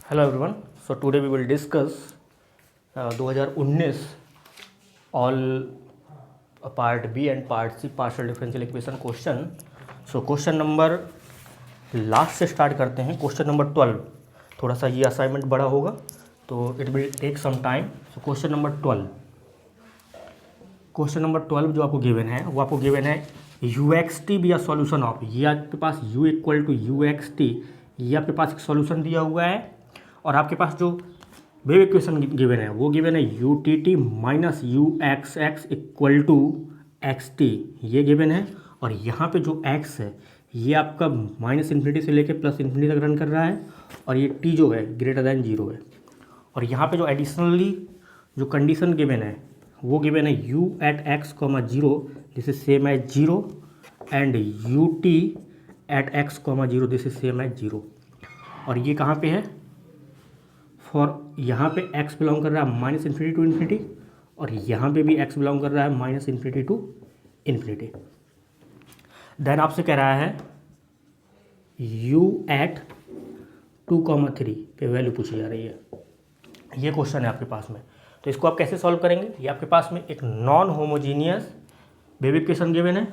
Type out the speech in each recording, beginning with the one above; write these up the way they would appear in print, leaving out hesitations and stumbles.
Hello everyone. So today we will discuss 2019 all part B and part C partial differential equation question. So question number last से start करते हैं. Question number 12. थोड़ा सा ये assignment बड़ा होगा तो it will take some time. So question number 12. Question number 12 जो आपको गिवन है वो आपको गिवन है UXT be a solution of. ये आपके पास U इक्वल टू UXT, ये आपके पास एक सॉल्यूशन दिया हुआ है और आपके पास जो वेव इक्वेशन गिवन है वो गिवन है UTT minus UXX equal to XT, ये गिवन है. और यहाँ पे जो x है ये आपका माइनस इन्फिनिटी से लेके प्लस इन्फिनिटी तक रन कर रहा है और ये t जो है ग्रेटर दैन 0 है. और यहाँ पे जो एडिशनली जो कंडीशन गिवन है वो गिवन है u at x, 0 this is same as 0 and ut at x, 0 this is same as 0. और ये कहाँ पे है? फॉर यहाँ पे x बिलोंग कर रहा है माइनस इन्फिनिटी टू इन्फिनिटी और यहाँ पे भी x बिलोंग कर रहा है minus infinity to infinity. Then आपसे कह रहा है u एट 2,3 पे वैल्यू पूछी जा रही है. ये क्वेश्चन है आपके पास में. तो इसको आप कैसे सॉल्व करेंगे? ये आपके पास में एक non homogeneous wave equation given है,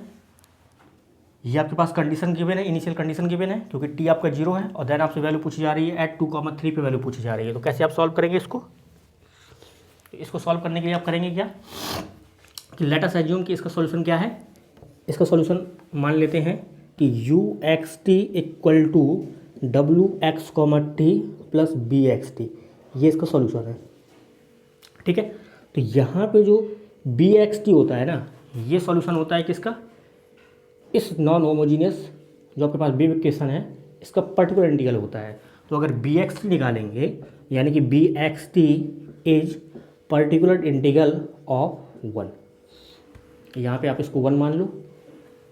ये आपके पास कंडीशन गिवन है, इनिशियल कंडीशन गिवन है क्योंकि t आपका 0 है और देन आपसे वैल्यू पूछी जा रही है एट 2,3 पे वैल्यू पूछी जा रही है. तो कैसे आप सॉल्व करेंगे इसको? तो इसको सॉल्व करने के लिए आप करेंगे क्या कि लेट अस एज्यूम कि इसका सॉल्यूशन क्या है. इसका सॉल्यूशन मान लेते हैं कि UXT equal to WX, T plus BXT, ये इसका सॉल्यूशन है. ठीक है. तो यहाँ पे जो BXT होता है ना, ये सॉल्यूशन होता है किसका? इस नॉन होमोजीनियस जो आपके पास वेव इक्वेशन है इसका पर्टिकुलर इंटीग्रल होता है. तो अगर BXT निकालेंगे यानी कि BXT is particular integral of 1, यहाँ पे आप इसको 1 मान लो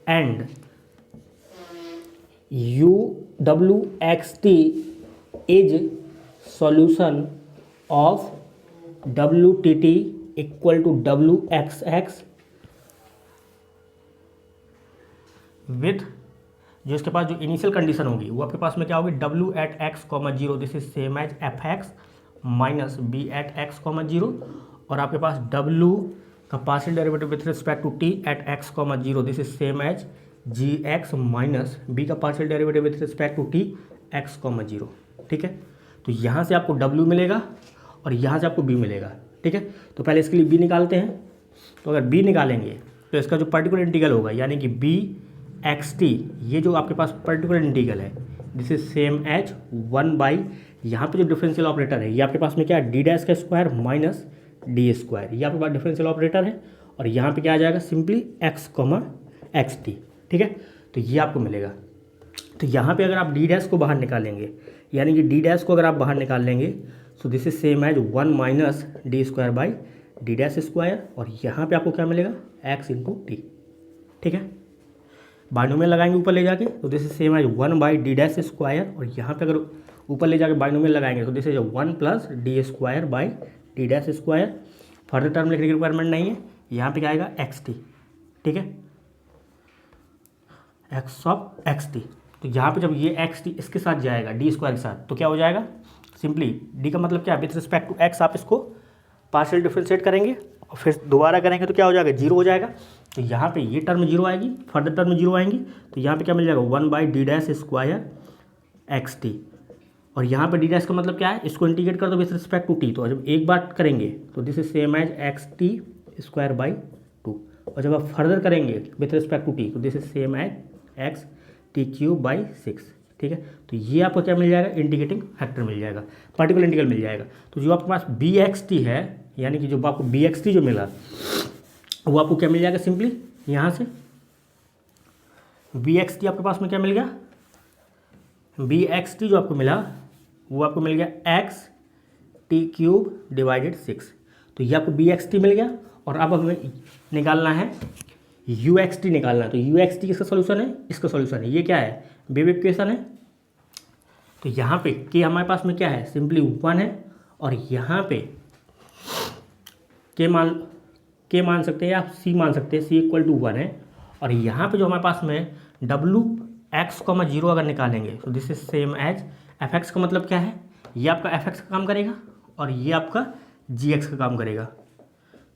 and UWXT is solution of WTT equal to WXX with जो इसके पास जो इनिशियल कंडीशन होगी वो आपके पास में क्या होगी? W at x, 0 this is same as FX minus B at x, 0 और आपके पास W का partial derivative with respect to T at x, 0 this is same as GX minus B का partial derivative with respect to T x, 0. ठीक है. तो यहाँ से आपको W मिलेगा और यहाँ से आपको B मिलेगा. ठीक है. तो पहले इसके लिए B निकालते हैं. तो अगर B निकालेंगे तो इसका जो पर्टिकुलर इंटीग्रल होगा यानी कि BXT, ये जो आपके पास पर्टिकुलर इंटीग्रल है this is same as 1 by, यहाँ पे जो डिफरेंशियल ऑपरेटर है ये आपके पास में क्या है? D डैश का स्क्वायर माइनस D स्क्वायर, ये आपके पास डिफरेंशियल ऑपरेटर है और यहाँ पे क्या आ जाएगा? Simply x, XT. ठीक है. तो ये आपको मिलेगा. तो यहाँ पे अगर आप D डैश को बाहर निकालेंगे यानी कि D डैश को अगर आप बाहर निकाल लेंगे so this is same as 1 minus D square by D dash square और यहाँ पे आपको क्या मिलेगा? x into T. ठीक है. बाइनोमियल लगाएंगे ऊपर ले जाके तो this is same as 1 by D dash square और यहाँ पे अगर ऊपर ले जाके बाइनोमियल लगाएंगे तो this is 1 plus D square by D dash square. Further term लिखने की रिक्वायरमेंट नहीं है. यहाँ पे क्या आएगा? XT. ठीक है. x of XT. तो यहाँ पे जब ये XT इसके साथ जाएगा D स्क्वायर के साथ तो क्या हो जाएगा? सिंपली D का मतलब क्या है? विथ रिस्पेक्ट टू x आप इसको पार्शियल डिफ्रेंशिएट करेंगे और फिर दोबारा करेंगे तो क्या हो जाएगा? 0 हो जाएगा. तो यहाँ पे ये टर्म 0 आएगी, फर्दर टर्म 0 आएंगी तो यहाँ पे क्या मिल जाएगा? 1 by D dash square XT. और यहाँ पे D डैश का मतलब क्या है? इसको इंटीग्रेट कर दो विथ रिस्पेक्ट टू T. तो जब एक बार करेंगे तो this is same as XT square by 2 और जब आप फर्दर करेंगे विथ रिस्पेक्ट टू T तो this is same as XT cube by 6. ठीक है. तो ये आपको क्या मिल जाएगा? इंटीग्रेटिंग फैक्टर मिल जाएगा, पर्टिकुलर इंटीग्रल मिल जाएगा. तो जो आपके पास BXT है यानी कि जो आपको BXT जो मिला वो आपको क्या मिल जाएगा? सिंपली यहाँ से BXT आपके पास में क्या मिल गया? BXT जो आपको मिला वो आपको मिल गया XT क्यूब डिवाइडेड 6. तो ये आपको BXT मिल गया और अब हमें निकालना है UXT निकालना है. तो UXT किसका सॉल्यूशन है? इसका सॉल्यूशन है. ये क्या है? वेव इक्वेशन है. तो यहाँ पे के हमारे पास में क्या है? सिंपली 1 है और यहाँ पे के मान सकते हैं या C मान सकते हैं. C इक्वल टू 1 है और यहाँ पे जो हमारे पास में WX, 0 अगर निकालेंगे तो this is same as FX का मतलब क्या है? ये आपका एफ एक्स का काम करेगा और ये आपका जी एक्स का काम करेगा।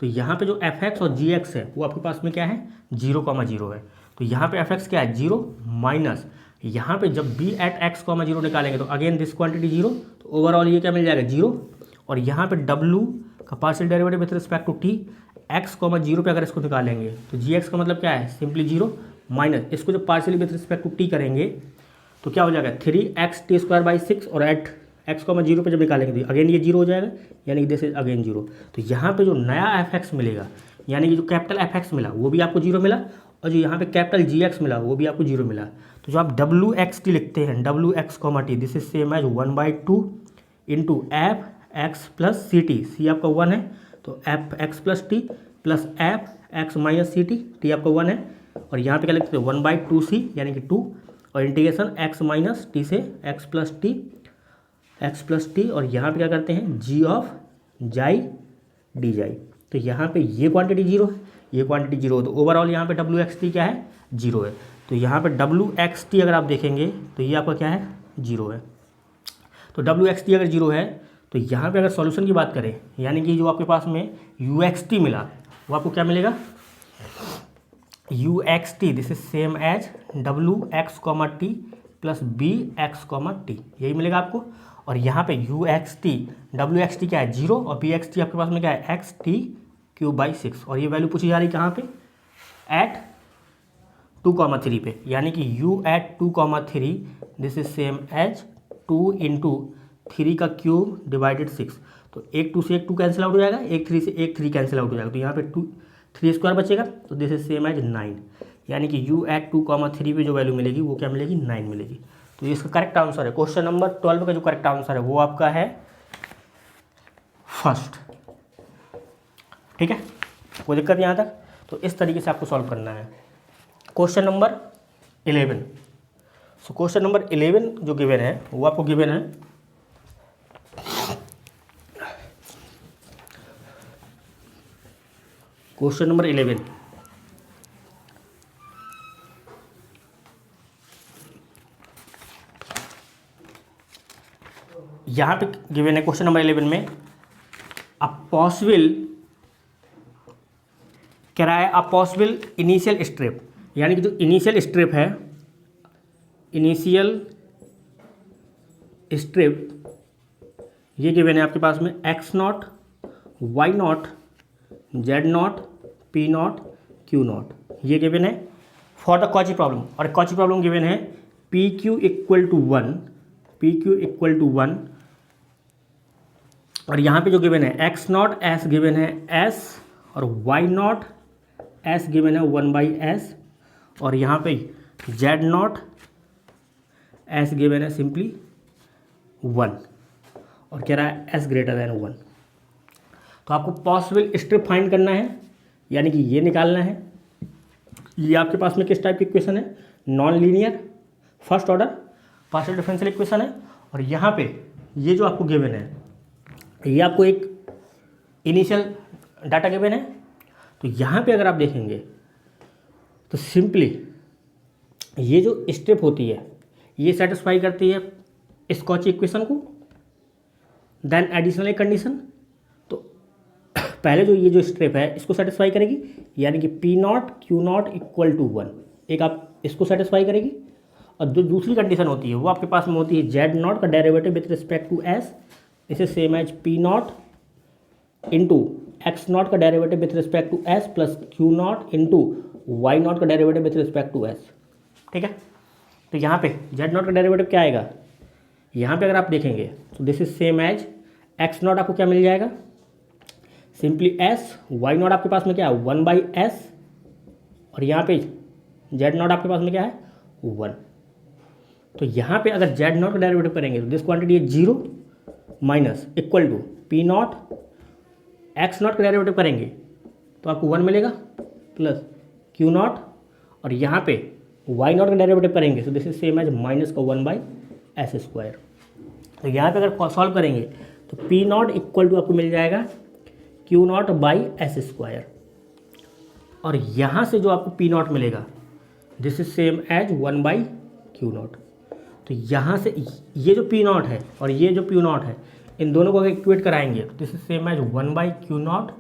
तो यहाँ पे जो एफ एक्स और जी एक्स है वो आपके पास में क्या है, 0,0 है। तो यहाँ पे एफ एक्स क्या है, 0 माइनस यहाँ पे जब बी एट एक्स कॉमा 0 निकालेंगे तो अगेन दिस क्वांटिटी 0, तो ओवरऑल ये क्या मिल जाएगा 0। और यहाँ पे डब्लू का partial derivative with respect to T X comma 0 पे अगर इसको निकालेंगे तो जी एक्स का मतलब क्या है, सिंपली 0 माइनस इसको जब partially with respect to T करेंगे तो क्या हो जाएगा 3x t²/6 और एट एक्स कॉमा 0 पे जब निकालेंगे तो अगेन ये 0 हो जाएगा, यानी कि दिस इज अगेन 0। तो यहाँ पे जो नया एफ एक्स मिलेगा, यानी कि जो कैपिटल एफ एक्स मिला वो भी आपको 0 मिला, और जो यहाँ पे कैपिटल जी एक्स मिला वो भी आपको 0 मिला। तो जो आप डब्ल्यू एक्स टी लिखते हैं, W X comma T, this is same as 1/2 into F X plus C T. C आपका 1 है तो F X plus T plus F X minus C T, T आपका 1 है। और यहाँ पे क्या लिखते हैं 1/2 सी यानी कि 2 और इंटीग्रेशन एक्स माइनस टी से एक्स प्लस टी और यहाँ पे क्या करते हैं जी ऑफ जाई डी जाई। तो यहाँ पे ये क्वांटिटी 0 है, ये क्वांटिटी 0 है, तो ओवरऑल यहाँ पे डब्ल्यू एक्स टी क्या है, 0 है। तो यहाँ पे डब्ल्यू एक्स टी अगर आप देखेंगे तो ये आपका क्या है, 0 है। तो डब्ल्यू एक्स टी अगर 0 है तो यहाँ पे अगर सॉल्यूशन की बात करें, यानी कि जो आपके पास में यू एक्स टी मिला वो आपको क्या मिलेगा, you x T this is same as W X comma T plus B X comma T, यही मिलेगा आपको। और यहाँ पे U x T W X T क्या है 0 और बी एक्स टी आपके पास में क्या है x/6 और ये वैल्यू पूछी जा रही है कहाँ पे, एट 2,3 पे, यानी कि u at 2,3 this is same as 2 into 3 का क्यूब डिवाइडेड 6। तो एक 2 से एक 2 कैंसिल आउट हो जाएगा, एक 3 से एक 3 कैंसिल आउट हो जाएगा, तो यहाँ पे 3² बचेगा, तो दिस इज सेम एज 9, यानी कि u एट 2,3 पे जो वैल्यू मिलेगी वो क्या मिलेगी, 9 मिलेगी। तो ये इसका करेक्ट आंसर है। क्वेश्चन नंबर 12 का जो करेक्ट आंसर है वो आपका है फर्स्ट। ठीक है, कोई दिक्कत यहाँ तक। तो इस तरीके से आपको सॉल्व करना है। Question number 11। सो क्वेश्चन नंबर 11 जो गिवन है वो आपको गिवन है क्वेश्चन नंबर 11। यहाँ पे गिवन है क्वेश्चन नंबर 11 में अ पॉसिबल इनिशियल स्ट्रिप, यानी कि जो इनिशियल स्ट्रिप है, इनिशियल स्ट्रिप ये गिवन है आपके पास में x0, y0, z0, p0, q0, ये गिवन है फॉर द कॉची प्रॉब्लम। और कॉची प्रॉब्लम गिवन है pq इक्वल टू 1 और यहाँ पे जो गिवन है x0 s गिवन है s और y0 s गिवन है 1/s और यहाँ पे z0 s गिवन है सिंपली 1 और कह रहा है s ग्रेटर देन 1। तो आपको पॉसिबल स्ट्रिप फाइंड करना है, यानी कि ये निकालना है। ये आपके पास में किस टाइप की इक्वेशन है, non linear first order partial differential equation है। और यहाँ पे ये जो आपको गिवन है ये आपको एक इनिशियल डाटा गिवन है। तो यहाँ पे अगर आप देखेंगे तो सिंपली ये जो स्टेप होती है ये सेटिस्फाई करती है इस कॉची इक्वेशन को, देन एडिशनल एक कंडीशन। तो पहले जो ये जो स्टेप है इसको सेटिस्फाई करेगी, यानी कि P0 Q0 इक्वल टू 1, एक आप इसको सेटिस्फाई करेगी। और जो दूसरी कंडीशन होती है वो आपके पास में होती है Z0 का derivative with respect to S, इसे same as P0 into x0 का derivative with respect to S plus Q0 into y0 का derivative with respect to S। ठीक है, तो यहाँ पे Z0 का डेरिवेटिव क्या आएगा, यहाँ पे अगर आप देखेंगे तो this is same as x0 आपको क्या मिल जाएगा, सिंपली S, y0 आपके पास में क्या है 1/s और यहाँ पे Z0 आपके पास में क्या है 1। तो यहाँ पे अगर Z0 का डेरिवेटिव करेंगे तो दिस क्वांटिटी है 0 minus equal to P0, x0 का डेरिवेटिव करेंगे तो आपको 1 मिलेगा प्लस Q0 और यहाँ पे y0 का डेरिवेटिव करेंगे तो this is same as minus का 1/s²। तो यहाँ पे अगर सॉल्व करेंगे तो P0 इक्वल टू आपको मिल जाएगा Q0/s²। और यहाँ से जो आपको P0 मिलेगा this is same as 1/Q0। तो यहाँ से ये जो पी नॉट है और ये जो पी नॉट है, इन दोनों को अगर इक्वेट कराएंगे तो this is same as 1/Q0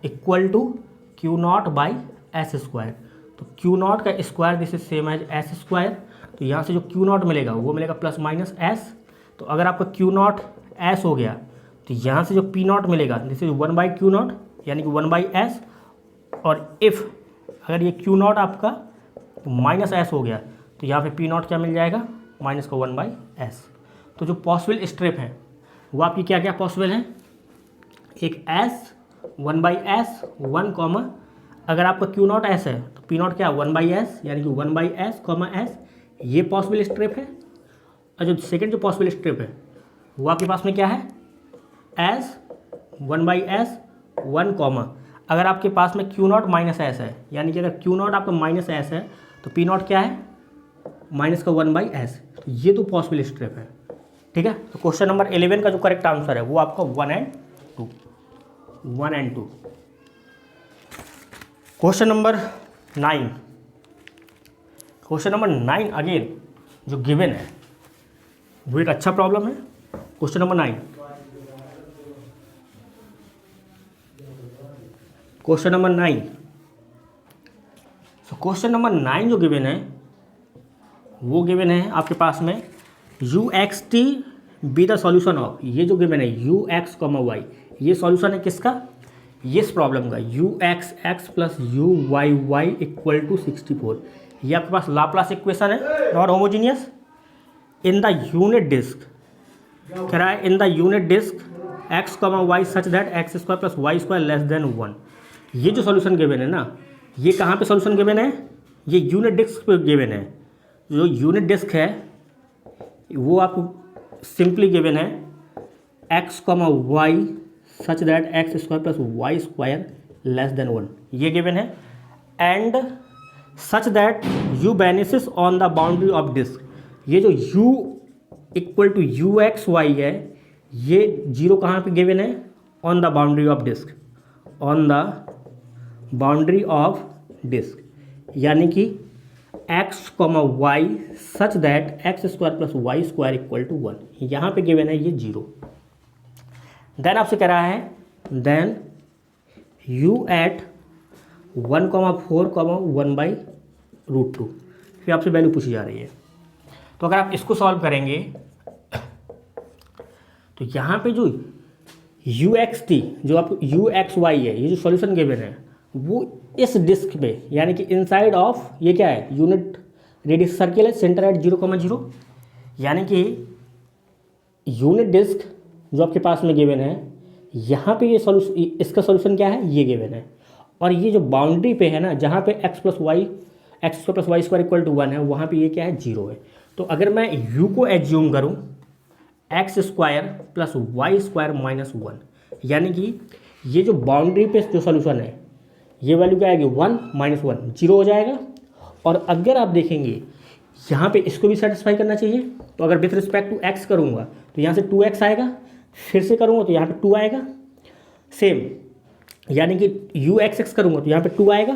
equal to Q0/s²। तो Q0 का square this is same as s²। तो यहाँ से जो Q0 मिलेगा वो मिलेगा प्लस माइनस s। तो अगर आपका Q0 s हो गया तो यहाँ से जो P0 मिलेगा दिस इज 1/Q0 यानी कि 1/s। और इफ़ अगर ये Q0 आपका माइनस s हो गया तो यहाँ पे P0 क्या मिल जाएगा, माइनस का 1/s। तो जो पॉसिबल स्ट्रिप है वो आपकी क्या क्या पॉसिबल है, एक s 1/s 1 कॉमा, अगर आपका Q0 s है तो P0 क्या 1/s यानी कि 1/s s, ये पॉसिबल स्ट्रिप है। और जो सेकंड जो पॉसिबल स्ट्रिप है वो आपके पास में क्या है, s 1/s 1 कॉमा, अगर आपके पास में Q0 माइनस s है यानी कि अगर Q0 आपका माइनस s है तो P0 क्या है, माइनस का 1/s। तो ये तो पॉसिबल स्ट्रिप है। ठीक है, तो क्वेश्चन नंबर 11 का जो करेक्ट आंसर है वो आपका 1 and 2। Question number 9। Question number 9 again जो गिवन है वो एक अच्छा प्रॉब्लम है। Question number 9, question number 9। सो क्वेश्चन नंबर 9 जो गिवन है वो गिवन है आपके पास में UXT be the solution of, ये जो गिवन है UX, Y, ये सॉल्यूशन है किसका, ये इस प्रॉब्लम का UXX plus UYY equal to 64। ये आपके पास लाप्लास इक्वेशन है, not homogeneous in the unit disc. कह रहा है in the unit disc x, y such that x² plus y² less than 1। ये जो सॉल्यूशन गिवन है ना, ये कहाँ पे सॉल्यूशन गिवन है, ये यूनिट डिस्क पे गिवन है। जो यूनिट डिस्क है वो आपको सिंपली गिवन है x, y such that x² plus y² less than 1, ये गिवन है। And such that u vanishes on the boundary of disk, ये जो u इक्वल टू UXY है ये जीरो कहाँ पे गिवन है, on the boundary of disc, on the boundary of disc, यानी कि x, y such that x² plus y² equal to 1, यहाँ पे गिवन है ये जीरो। देन आपसे कह रहा है देन u एट 1,4, 1/√2, फिर आपसे वैल्यू पूछी जा रही है। तो अगर आप इसको सॉल्व करेंगे तो यहाँ पे जो UXT जो आप UXY है, ये जो सॉल्यूशन गिवन है वो इस डिस्क पे यानी कि इनसाइड ऑफ ये क्या है, यूनिट रेडियस सर्किल है, सेंटर एट 0,0, यानी कि यूनिट डिस्क जो आपके पास में गिवन है यहाँ पे ये सॉल्यूशन, इसका सॉल्यूशन क्या है, ये गिवन है। और ये जो बाउंड्री पे है ना जहाँ पे x plus y² equal to 1 है, वहाँ पे ये क्या है, जीरो है। तो अगर मैं u को एज्यूम करूँ x² प्लस y² माइनस 1, यानी कि ये जो बाउंड्री पे जो सॉल्यूशन है ये वैल्यू क्या आएगी, 1 माइनस 1 जीरो हो जाएगा। और अगर आप देखेंगे यहाँ पे इसको भी सेटिस्फाई करना चाहिए, तो अगर विथ रिस्पेक्ट टू x करूँगा तो यहाँ से 2x आएगा, फिर से करूँगा तो यहाँ पे 2 आएगा सेम, यानी कि UXX करूँगा तो यहाँ पे 2 आएगा,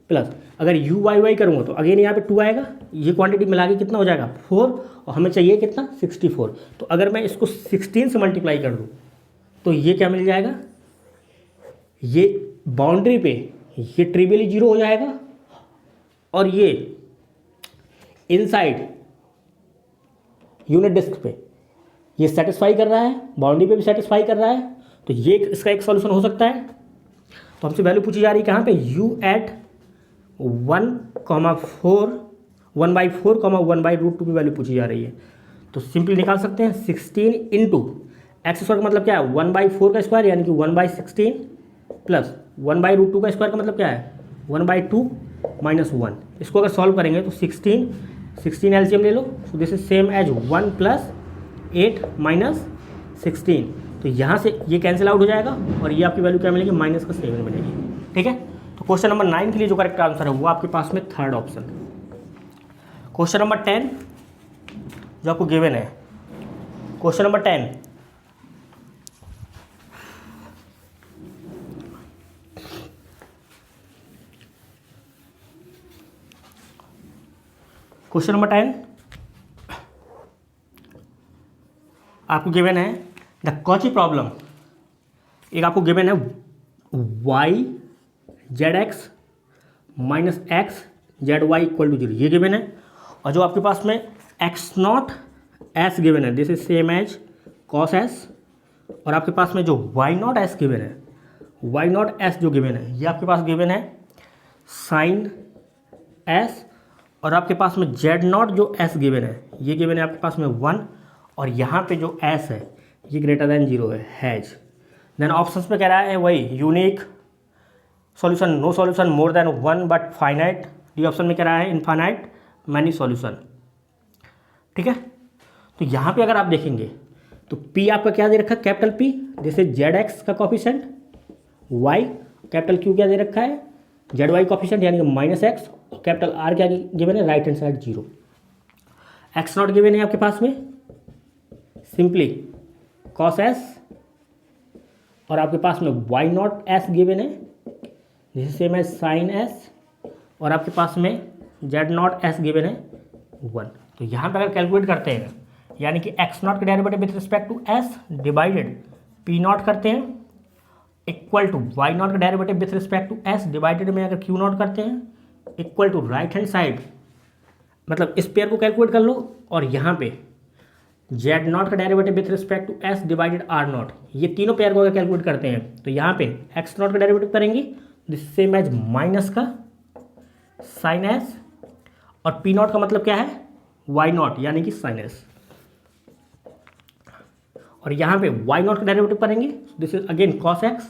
प्लस अगर UYY करूँगा तो अगेन यहाँ पे 2 आएगा। ये क्वांटिटी मिला के कितना हो जाएगा, 4, और हमें चाहिए कितना, 64। तो अगर मैं इसको 16 से मल्टीप्लाई कर दूँ तो ये क्या मिल जाएगा, ये बाउंड्री पे ये ट्रिवियली जीरो हो जाएगा, और ये इनसाइड यूनिट डिस्क पे ये सेटिस्फाई कर रहा है, बाउंड्री पे भी सेटिस्फाई कर रहा है। तो ये इसका एक सॉल्यूशन हो सकता है। तो हमसे वैल्यू पूछी जा रही है कहाँ पे, u एट 1,4, 1/4, 1/√2 की वैल्यू पूछी जा रही है। तो सिंपली निकाल सकते हैं 16 इंटू x² का मतलब क्या है, 1/4 का स्क्वायर यानी कि 1/16 प्लस 1/√2 का स्क्वायर का मतलब क्या है, 1/2 माइनस 1। इसको अगर सॉल्व करेंगे तो 16 एलसीएम ले लो, so this is same as 1 plus 8 minus 16। तो यहाँ से ये कैंसिल आउट हो जाएगा और ये आपकी वैल्यू क्या मिलेगी, माइनस का 7 मिलेगी। ठीक है, तो क्वेश्चन नंबर 9 के लिए जो करेक्ट आंसर है वो आपके पास में थर्ड ऑप्शन। क्वेश्चन नंबर 10 जो आपको गिवन है, क्वेश्चन नंबर 10, क्वेश्चन नंबर 10, आपको गिवन है द कॉची प्रॉब्लम, एक आपको गिवन है Y Z X minus X Z Y equal to zero, ये गिवन है। और जो आपके पास में एक्स नॉट एस गिवन है, this is same as cos S. और आपके पास में जो वाई नॉट एस गिवन है, वाई नॉट एस जो गिवन है, ये आपके पास गिवन है साइन एस। और आपके पास में जेड नॉट जो एस गिवन है, ये गिवन है आपके पास में 1। और यहाँ पे जो एस है ये ग्रेटर देन जीरो है, हैज। देन ऑप्शंस में कह रहा है वही unique solution, no solution, more than 1 but finite. D option में कह रहा है इनफाइनाइट, मैनी सॉल्यूशन। ठीक है, तो यहाँ पे अगर आप देखेंगे तो P आपका क्या दे रखा है, कैपिटल P, जैसे जेड एक्स का कॉफिशेंट, Y कैपिटल Q क्या दे रखा है, जेड वाई कॉफिशेंट यानी कि माइनस एक्स, और कैपिटल R क्या गिवन है, right hand side zero. X not given है आपके पास में सिंपली कॉस एस, और आपके पास में वाई नॉट एस गिवन है जिसे सेम है साइन एस, और आपके पास में जेड नॉट एस गिवन है 1। तो यहाँ पर अगर कैलकुलेट करते हैं यानी कि एक्स नॉट का derivative with respect to S divided P not करते हैं इक्वल टू वाई नॉट का derivative with respect to S divided में अगर क्यू नॉट करते हैं equal to right hand side, मतलब इस पेयर को कैलकुलेट कर लो। और यहाँ पे जेड नॉट का derivative with respect to S divided R not, ये तीनों पेयर को अगर कैलकुलेट करते हैं तो यहाँ पे एक्स नॉट का डेरिवेटिव करेंगे दिस सेम एज माइनस का साइन एस, और पी नॉट का मतलब क्या है, वाई नॉट यानी कि साइन एस। और यहाँ पे वाई नॉट का डेरिवेटिव करेंगे this is again cos x,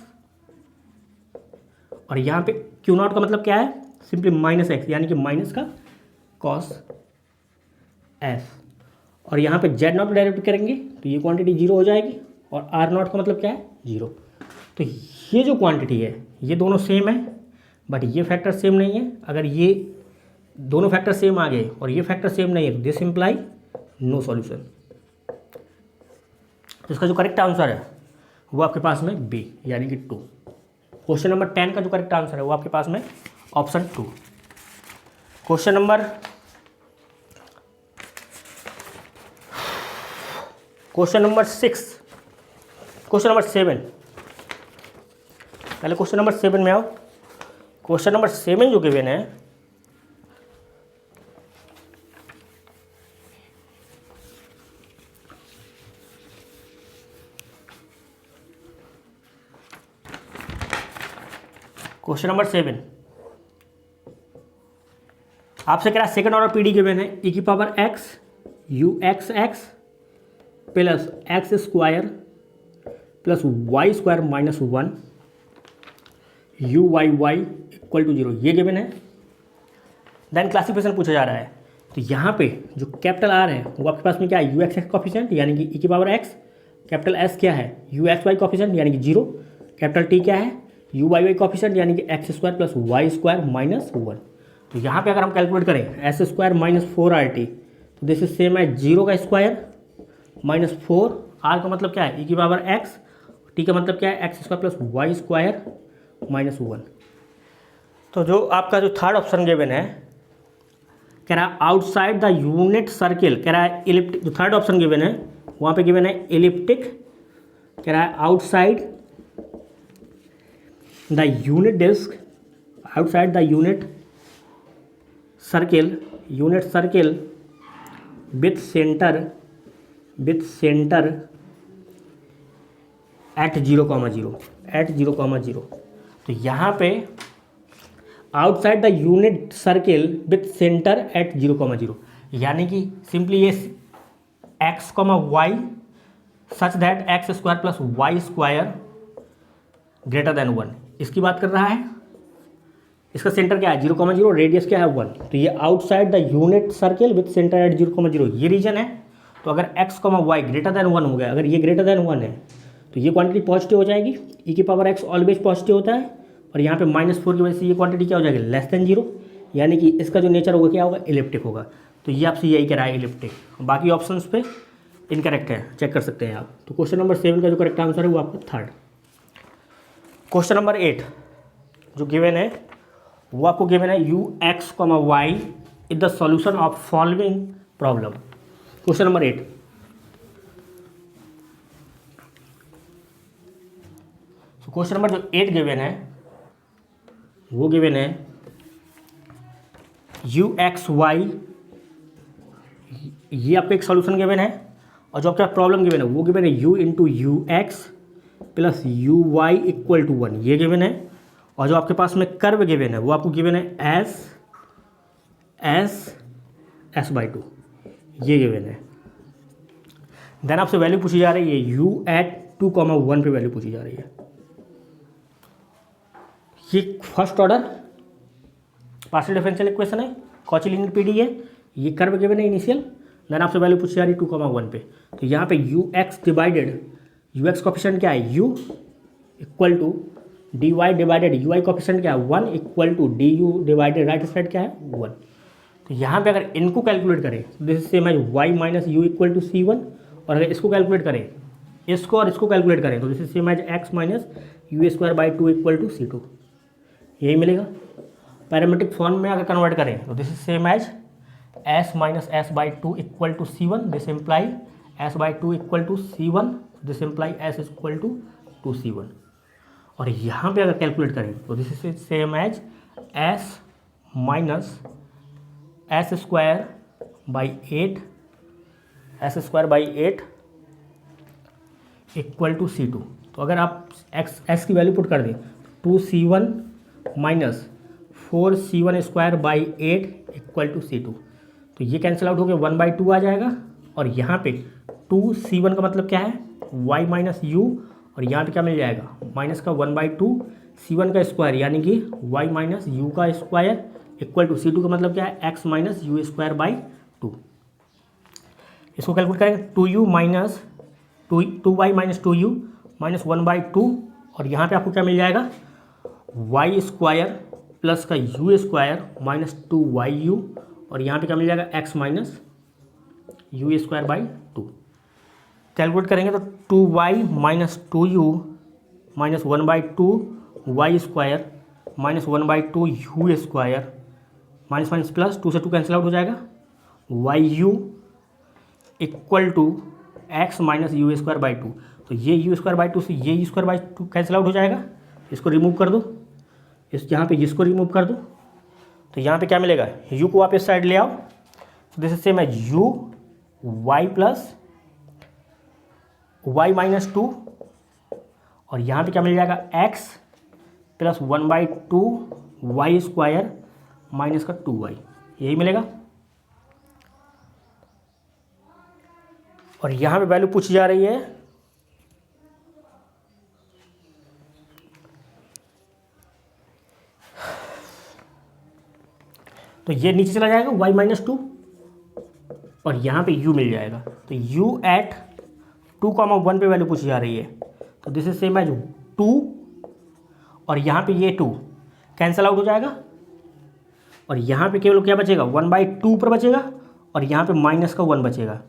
और यहाँ पे क्यू नॉट का मतलब क्या है, सिंपली माइनस एक्स यानी कि माइनस का कॉस एस। और यहाँ पे जेड नॉट का डेरिवेटिव करेंगे तो ये क्वांटिटी जीरो हो जाएगी, और आर नॉट का मतलब क्या है, जीरो। तो ये जो क्वांटिटी है ये दोनों सेम है, बट ये फैक्टर सेम नहीं है। अगर ये दोनों फैक्टर सेम आ गए और ये फैक्टर सेम नहीं है तो दिस इम्प्लाई नो सॉल्यूशन। तो इसका जो करेक्ट आंसर है वो आपके पास में बी यानी कि 2। क्वेश्चन नंबर 10 का जो करेक्ट आंसर है वो आपके पास में option 2। Question number 6, question number 7। पहले क्वेश्चन नंबर 7 में आओ। क्वेश्चन नंबर 7 जो गिवन है क्वेश्चन नंबर 7 आपसे कह रहा है सेकंड ऑर्डर पीडी गिवन है e की power x u x x plus X square plus Y square minus 1 u y y equal to 0, ये गिवन है। देन क्लासिफिकेशन पूछा जा रहा है, तो यहाँ पे जो कैपिटल आर है वो आपके पास में क्या है, यू एक्स एक्स कॉफिशेंट यानी कि e की पावर x, कैपिटल एस क्या है, यू एक्स वाई कॉफिशेंट यानी कि 0, कैपिटल टी क्या है, यू वाई वाई कॉफिशेंट यानी कि X square plus Y square minus 1। तो यहाँ पे अगर हम कैलकुलेट करें एस स्क्वायर माइनस 4RT तो दिस इज सेम है 0 का स्क्वायर माइनस 4, आर का मतलब क्या है e की पावर x, टी का मतलब क्या है X square plus Y square minus 1। तो जो आपका जो थर्ड ऑप्शन गिवन है कह रहा है आउटसाइड द यूनिट सर्किल, कह रहा है इलिप्टिक। जो थर्ड ऑप्शन गिवन है वहाँ पे गिवन है इलिप्टिक, कह रहा है outside the unit disc, outside the unit circle with centre at 0,0 तो यहाँ पे outside the unit circle with centre at 0,0 यानी कि सिंपली ये X comma Y such that x square plus Y square greater than 1, इसकी बात कर रहा है। इसका सेंटर क्या है 0,0, रेडियस क्या है 1। तो ये outside the unit circle with centre at 0,0 ये रीजन है। तो अगर x, y ग्रेटर देन 1 हो गया, अगर ये ग्रेटर देन 1 है तो ये क्वांटिटी पॉजिटिव हो जाएगी, e की पावर x ऑलवेज पॉजिटिव होता है, और यहाँ पे -4 की वजह से ये क्वांटिटी क्या हो जाएगी, लेस देन 0, यानी कि इसका जो नेचर होगा क्या होगा, इलिप्टिक होगा। तो ये आपसे यही कह रहा है इलिप्टिक, बाकी ऑप्शंस पे इनकरेक्ट है, चेक कर सकते हैं आप। तो क्वेश्चन नंबर 7 का जो करेक्ट आंसर है वो आपका थर्ड। क्वेश्चन नंबर 8 जो गिवन है वो आपको गिवन है u x, y is the solution of following problem. Question number 8 question number जो 8 गिवन है वो गिवन है यू एक्स वाई, ये आपका एक सॉल्यूशन गिवन है, और जो आपका प्रॉब्लम गिवन है वो गिवन है u into U X plus you Y equal to 1, ये गिवन है। और जो आपके पास में कर्व गिवन है वो आपको गिवन है एस बाई टू, ये गिवन है। देन आपसे वैल्यू पूछी जा रही है u एट 2,1 पे वैल्यू पूछी जा रही है। ये first order partial differential equation है, कॉची लीनियर पीडी है, ये कर्व गिवन है इनिशियल। देन आपसे वैल्यू पूछी जा रही है 2,1 पे, तो यहाँ पे U X divided, U X coefficient क्या है u equal to D Y divided U I coefficient क्या है 1 equal to D U divided right side क्या है 1। तो यहाँ पे अगर इनको कैलकुलेट करें तो this is same as y minus U equal to C one, और अगर इसको कैलकुलेट करें, इसको और इसको कैलकुलेट करें तो this is same as x minus you square by two equal to c two, यही मिलेगा। पैरामीट्रिक फॉर्म में अगर कन्वर्ट करें तो this is same as s minus s by two equal to C one, this imply s by two equal to C one, this imply s equal to C one. और यहाँ पे अगर calculate करें तो this is same as s minus S square by 8, s square by 8 equal to c two. तो अगर आप S की वैल्यू पुट कर दें 2c1 minus 4c1 square by 8 equal to c two, तो ये कैंसिल आउट हो गया 1 बाई 2 आ जाएगा। और यहाँ पे 2c1 का मतलब क्या है y माइनस यू, और यहाँ पे क्या मिल जाएगा माइनस का 1 बाई 2 c1 का स्क्वायर यानी कि y माइनस यू का square equal to c two का मतलब क्या है x minus you square by 2। इसको कैलकुलेट करेंगे 2u minus 2y minus 2u minus 1 by 2, और यहाँ पे आपको क्या मिल जाएगा y स्क्वायर प्लस का u स्क्वायर माइनस 2yu, और यहाँ पे क्या मिल जाएगा x minus you square by 2। Calculate करेंगे तो 2y minus 2u minus 1 by 2 y square minus 1 by 2 U square minus minus plus 2 से 2 कैंसिल आउट हो जाएगाyu equal to x minus you square by 2। तो ये यू स्क्वायर बाई 2 से ये U square by 2 cancel out हो जाएगा, इसको रिमूव कर दो, इस यहाँ पे इसको रिमूव कर दो, तो यहाँ पे क्या मिलेगा u को आप इस साइड ले आओ, तो this is same as u y plus y minus 2, और यहाँ पे क्या मिल जाएगा x plus 1 by 2 y square minus का 2y, यही मिलेगा। और यहाँ पे वैल्यू पूछी जा रही है तो ये नीचे चला जाएगा y माइनस 2, और यहाँ पे u मिल जाएगा, तो u एट 2,1 पे वैल्यू पूछी जा रही है, तो दिस इज सेम एज 2, और यहाँ पे ये 2 कैंसिल आउट हो जाएगा, और यहाँ पे केवल क्या बचेगा 1 बाई 2 पर बचेगा, और यहाँ पे माइनस का 1 बचेगा।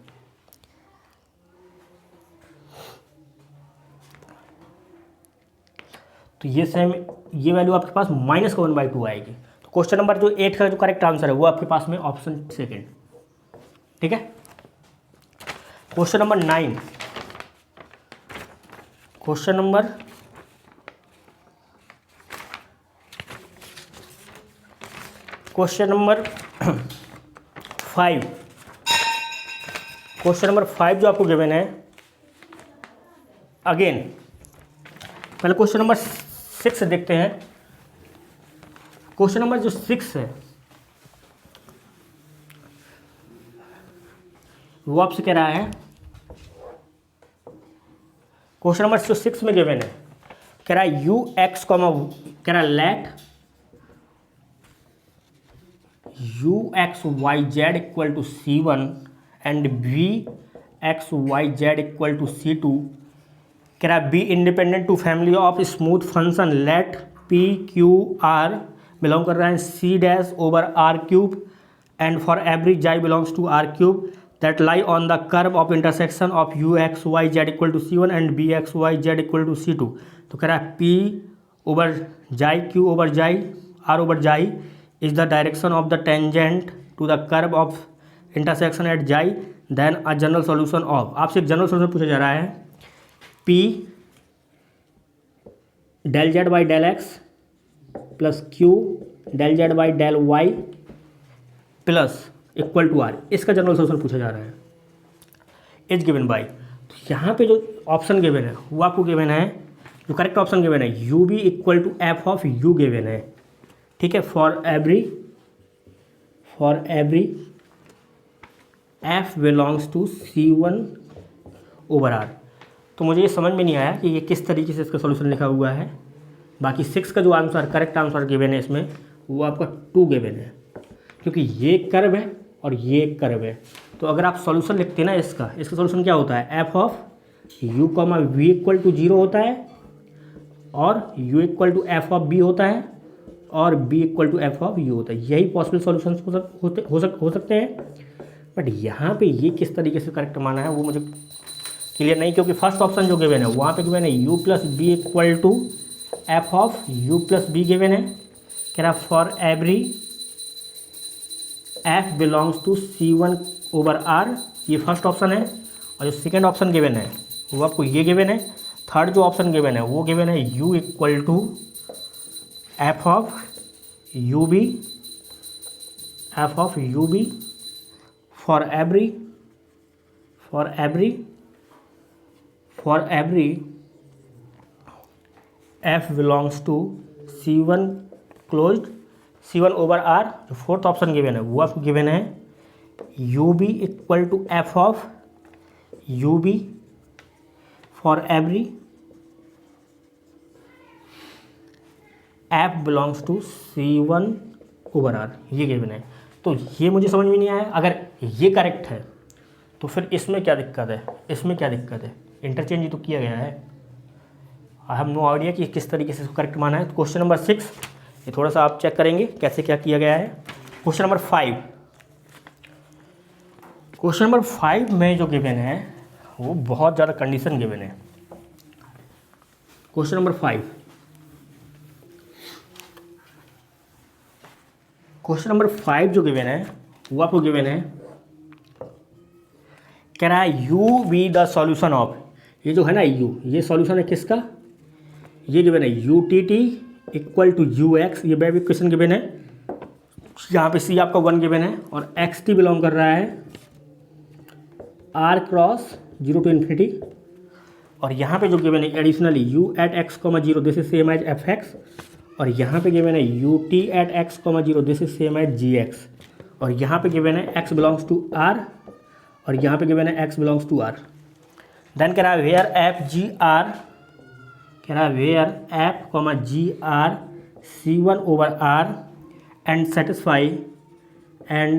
तो ये सेम ये वैल्यू आपके पास माइनस का 1 बाई 2 आएगी। तो क्वेश्चन नंबर जो 8 का जो करेक्ट आंसर है वो आपके पास में ऑप्शन सेकेंड, ठीक है। Question number 9, question number 5, question number 5 जो आपको गिवन है, अगेन पहले क्वेश्चन नंबर 6 देखते हैं। क्वेश्चन नंबर जो 6 है वो आपसे कह रहा है, क्वेश्चन नंबर जो 6 में गिवन है कह रहा है यू एक्स कॉमा, कह रहा है let U x Y Z equal to C1 and V X Y Z equal to C2, कह रहा है B independent to family of smooth function let P Q R belong कर रहा है C dash over R cube and for every xi belongs to R cube that lie on the curve of intersection of you x Y Z equal to C1 and B X Y Z equal to C2। तो कह रहा है P over xi Q over xi R over xi is the direction of the tangent to the curve of intersection at xi, then a general solution of, आपसे एक general solution पूछा जा रहा है P del Z by del X plus Q del Z by del Y plus equal to R, इसका general solution पूछा जा रहा है। इज गिवन बाई, तो यहाँ पे जो ऑप्शन गिवन है वो आपको गिवन है, जो करेक्ट ऑप्शन गिवन है u b equal to f of u given है, ठीक है। For every f belongs to C1 over r. तो मुझे ये समझ में नहीं आया कि ये किस तरीके से इसका सॉल्यूशन लिखा हुआ है। बाकी 6 का जो आंसर करेक्ट आंसर गिवन है इसमें वो आपका 2 गिवन है, क्योंकि ये एक कर्व है और ये एक कर्व है। तो अगर आप सॉल्यूशन लिखते हैं ना इसका सॉल्यूशन क्या होता है, f of u comma v equal to 0 होता है और u equal to f of b होता है और b equal to f of u होता है। यही पॉसिबल सॉल्यूशन हो सकते हैं। बट यहाँ पे ये किस तरीके से करेक्ट माना है वो मुझे क्लियर नहीं, क्योंकि फर्स्ट ऑप्शन जो गिवन है वहाँ पे गिवन है u plus b equal to f of u plus b given है, कह रहा for every f belongs to C1 over r, ये फर्स्ट ऑप्शन है। और जो सेकेंड ऑप्शन गिवन है वो आपको ये गिवन है। थर्ड जो ऑप्शन गिवन है वो गिवन है u equal to f of u b for every f belongs to C1 over r. जो फोर्थ ऑप्शन गिवन है वो आपको गिवन है u b equal to f of u b for every f belongs to C1 over r, ये given है। तो ये मुझे समझ में नहीं आया। अगर ये करेक्ट है तो फिर इसमें क्या दिक्कत है, इंटरचेंज ही तो किया गया है। आई हैव नो आइडिया कि किस तरीके से इसको करेक्ट माना है। तो क्वेश्चन नंबर 6 ये थोड़ा सा आप चेक करेंगे कैसे क्या किया गया है। क्वेश्चन नंबर 5 में जो गिवन है वो बहुत ज़्यादा कंडीशन गिवन है। क्वेश्चन नंबर 5 जो गिवन है वो आपको गिवन है, कह रहा है u be the solution of, ये जो है ना ये सॉल्यूशन है किसका, ये गिवन है u t t equal to u x, ये वेव इक्वेशन गिवन है। यहाँ पे सी आपका 1 गिवन है और एक्स टी बिलोंग कर रहा है आर क्रॉस 0 टू इन्फिनिटी। और यहाँ पे जो गिवन है additionally u at x comma 0 this is same as f x, और यहाँ पे गिवन है u t at x comma 0 this is same as g x, और यहाँ पे गिवन है एक्स बिलोंग्स टू आर और यहाँ पे गिवन है x belongs to r. Then कह रहा है वेयर एफ जी आर, कह रहा है where f comma g r C1 over r and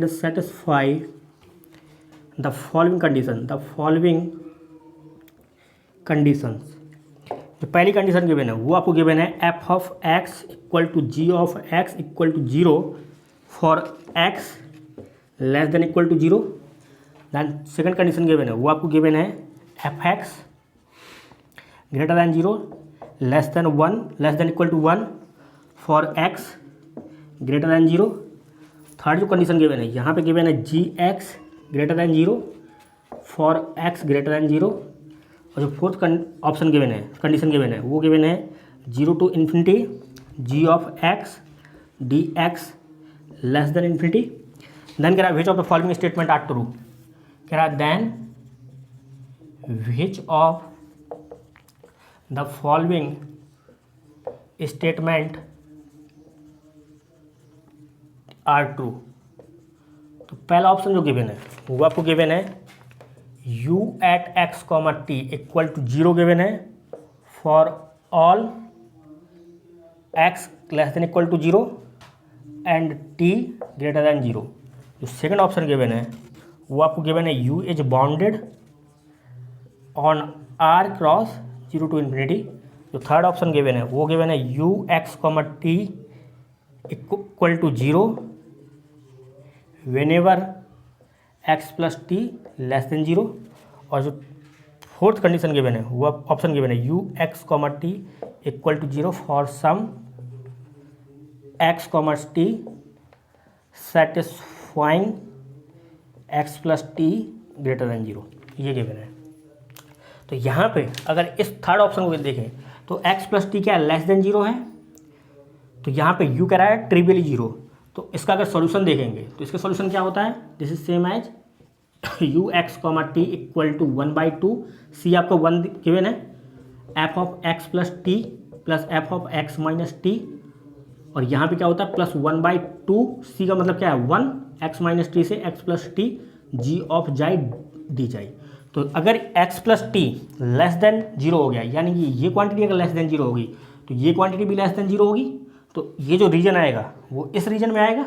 satisfy the following conditions. जो पहली कंडीशन गिवन है वो आपको गिवन है f of x equal to g of x equal to 0 for x less than equal to 0। Then second condition given है वो आपको given है f x greater than 0 less than equal to 1 for x greater than 0। Third जो condition given है यहाँ पे given है G X greater than 0 for x greater than 0। और जो फोर्थ ऑप्शन गिवन है कंडीशन गिवन है वो गिवन है 0 to infinity G of X D X less than infinity. Then कह रहा है which of the following statement are true, कह रहा है then which of the following statement are true. तो पहला ऑप्शन जो गिवन है वो आपको गिवन है u at x comma T equal to 0 given है for all X less than equal to 0 and t greater than 0। जो सेकंड ऑप्शन गिवन है वो आपको गिवन है u is bounded on r cross 0 to infinity. जो third option given है वो given है u x comma T equal to 0 whenever x plus t less than 0। और जो फोर्थ कंडीशन गिवन है वो ऑप्शन गिवन है you x comma T equal to 0 for some x comma t satisfying x plus t greater than 0, ये given है। तो यहाँ पे अगर इस थर्ड ऑप्शन को देखें तो x प्लस टी क्या है, लेस देन जीरो है। तो यहाँ पे u कह रहा है ट्रिवियली जीरो। तो इसका अगर सॉल्यूशन देखेंगे तो इसका सॉल्यूशन क्या होता है, this is same as u x comma T equal to 1/2, c आपको 1 गिवन है, f of x plus T plus f of x minus t, और यहाँ पे क्या होता है प्लस 1/2, सी का मतलब क्या है 1, एक्स माइनस टी से x plus t, g of जाई डी जाई। तो अगर x plus t less than zero हो गया, यानी कि ये क्वांटिटी अगर लेस देन जीरो होगी तो ये क्वांटिटी भी लेस देन जीरो होगी, तो ये जो रीजन आएगा वो इस रीजन में आएगा।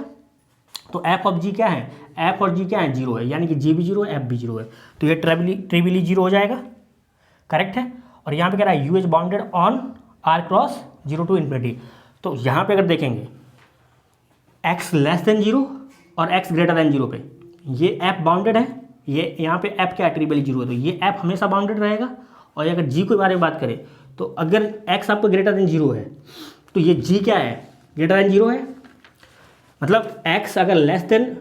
तो एफ ऑफ जी क्या है, एफ और जी क्या है, जीरो है, यानी कि जी भी जीरो है, एफ भी जीरो है, तो ये ट्रिवियली जीरो हो जाएगा, करेक्ट है। और यहाँ पे कह रहा है u is bounded on r cross zero to infinity. तो यहाँ पे अगर देखेंगे x लेस देन जीरो और x ग्रेटर देन जीरो पे ये f बाउंडेड है, ये यहाँ पे f क्या है, ट्रिवियली जीरो है, तो ये f हमेशा बाउंडेड रहेगा। और अगर g के बारे में बात करें तो अगर x आपको ग्रेटर देन जीरो है तो ये g क्या है, ग्रेटर देन जीरो है, मतलब x अगर लेस देन